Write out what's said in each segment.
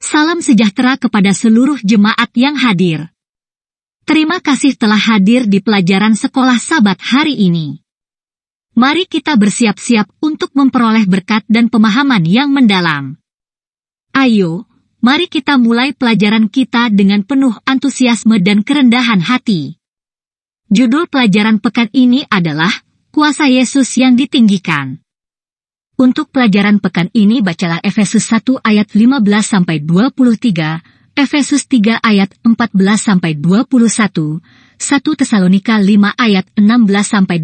Salam sejahtera kepada seluruh jemaat yang hadir. Terima kasih telah hadir di pelajaran sekolah Sabat hari ini. Mari kita bersiap-siap untuk memperoleh berkat dan pemahaman yang mendalam. Ayo, mari kita mulai pelajaran kita dengan penuh antusiasme dan kerendahan hati. Judul pelajaran pekan ini adalah Kuasa Yesus yang Ditinggikan. Untuk pelajaran pekan ini bacalah Efesus 1 ayat 15-23, Efesus 3 ayat 14-21, 1 Tesalonika 5 ayat 16-18,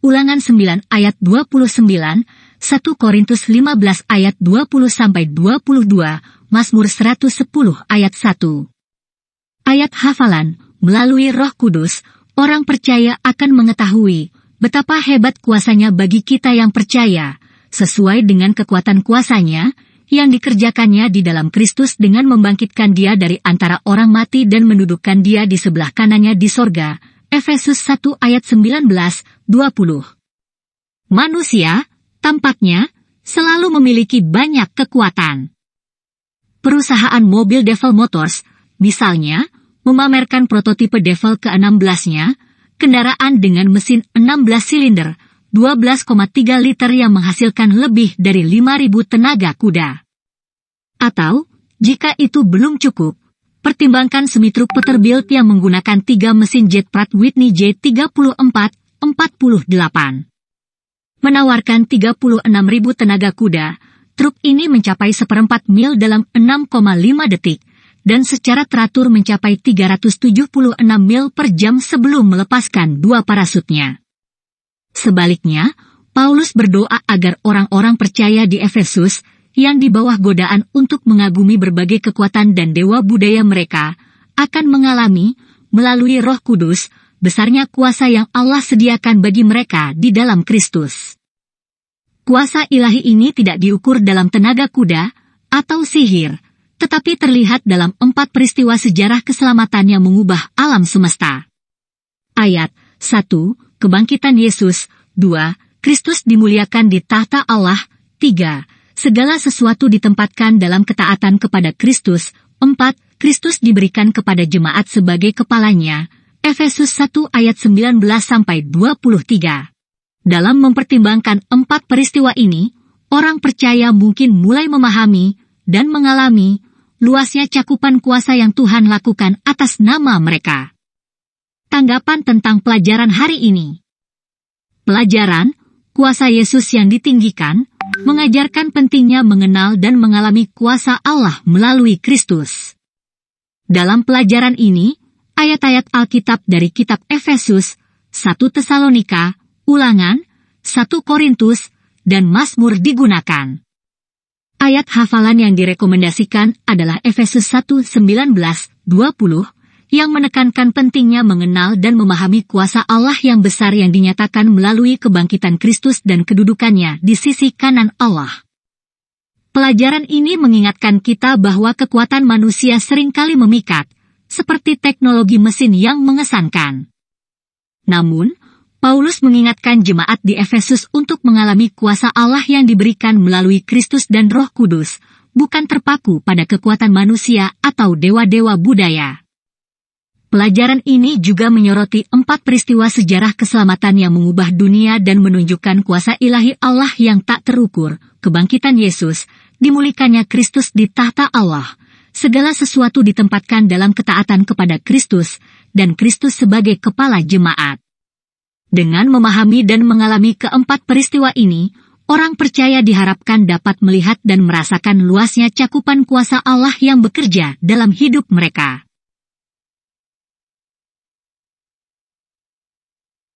Ulangan 9 ayat 29, 1 Korintus 15 ayat 20-22, Mazmur 110 ayat 1. Ayat hafalan, melalui Roh Kudus, orang percaya akan mengetahui betapa hebat kuasanya bagi kita yang percaya, sesuai dengan kekuatan kuasanya, yang dikerjakannya di dalam Kristus dengan membangkitkan dia dari antara orang mati dan mendudukkan dia di sebelah kanannya di sorga. Efesus 1 ayat 19-20. Manusia, tampaknya, selalu memiliki banyak kekuatan. Perusahaan mobil Devil Motors, misalnya, memamerkan prototipe Devil ke-16-nya, kendaraan dengan mesin 16 silinder, 12,3 liter yang menghasilkan lebih dari 5.000 tenaga kuda. Atau, jika itu belum cukup, pertimbangkan semi-truk Peterbilt yang menggunakan 3 mesin jet Pratt Whitney J34-48. Menawarkan 36.000 tenaga kuda, truk ini mencapai 1/4 mil dalam 6,5 detik, dan secara teratur mencapai 376 mil per jam sebelum melepaskan 2 parasutnya. Sebaliknya, Paulus berdoa agar orang-orang percaya di Efesus, yang di bawah godaan untuk mengagumi berbagai kekuatan dan dewa budaya mereka, akan mengalami, melalui Roh Kudus, besarnya kuasa yang Allah sediakan bagi mereka di dalam Kristus. Kuasa ilahi ini tidak diukur dalam tenaga kuda atau sihir, tetapi terlihat dalam 4 peristiwa sejarah keselamatan yang mengubah alam semesta. Ayat 1. Kebangkitan Yesus. 2. Kristus dimuliakan di tahta Allah. 3. Segala sesuatu ditempatkan dalam ketaatan kepada Kristus. 4. Kristus diberikan kepada jemaat sebagai kepalanya. Efesus 1 ayat 19-23. Dalam mempertimbangkan 4 peristiwa ini, orang percaya mungkin mulai memahami dan mengalami luasnya cakupan kuasa yang Tuhan lakukan atas nama mereka. Tanggapan tentang pelajaran hari ini. Pelajaran, kuasa Yesus yang ditinggikan, mengajarkan pentingnya mengenal dan mengalami kuasa Allah melalui Kristus. Dalam pelajaran ini, ayat-ayat Alkitab dari kitab Efesus, 1 Tesalonika, Ulangan, 1 Korintus, dan Mazmur digunakan. Ayat hafalan yang direkomendasikan adalah Efesus 1:19-20, yang menekankan pentingnya mengenal dan memahami kuasa Allah yang besar yang dinyatakan melalui kebangkitan Kristus dan kedudukannya di sisi kanan Allah. Pelajaran ini mengingatkan kita bahwa kekuatan manusia seringkali memikat, seperti teknologi mesin yang mengesankan. Namun, Paulus mengingatkan jemaat di Efesus untuk mengalami kuasa Allah yang diberikan melalui Kristus dan Roh Kudus, bukan terpaku pada kekuatan manusia atau dewa-dewa budaya. Pelajaran ini juga menyoroti 4 peristiwa sejarah keselamatan yang mengubah dunia dan menunjukkan kuasa ilahi Allah yang tak terukur, kebangkitan Yesus, dimuliakannya Kristus di tahta Allah, segala sesuatu ditempatkan dalam ketaatan kepada Kristus, dan Kristus sebagai kepala jemaat. Dengan memahami dan mengalami keempat peristiwa ini, orang percaya diharapkan dapat melihat dan merasakan luasnya cakupan kuasa Allah yang bekerja dalam hidup mereka.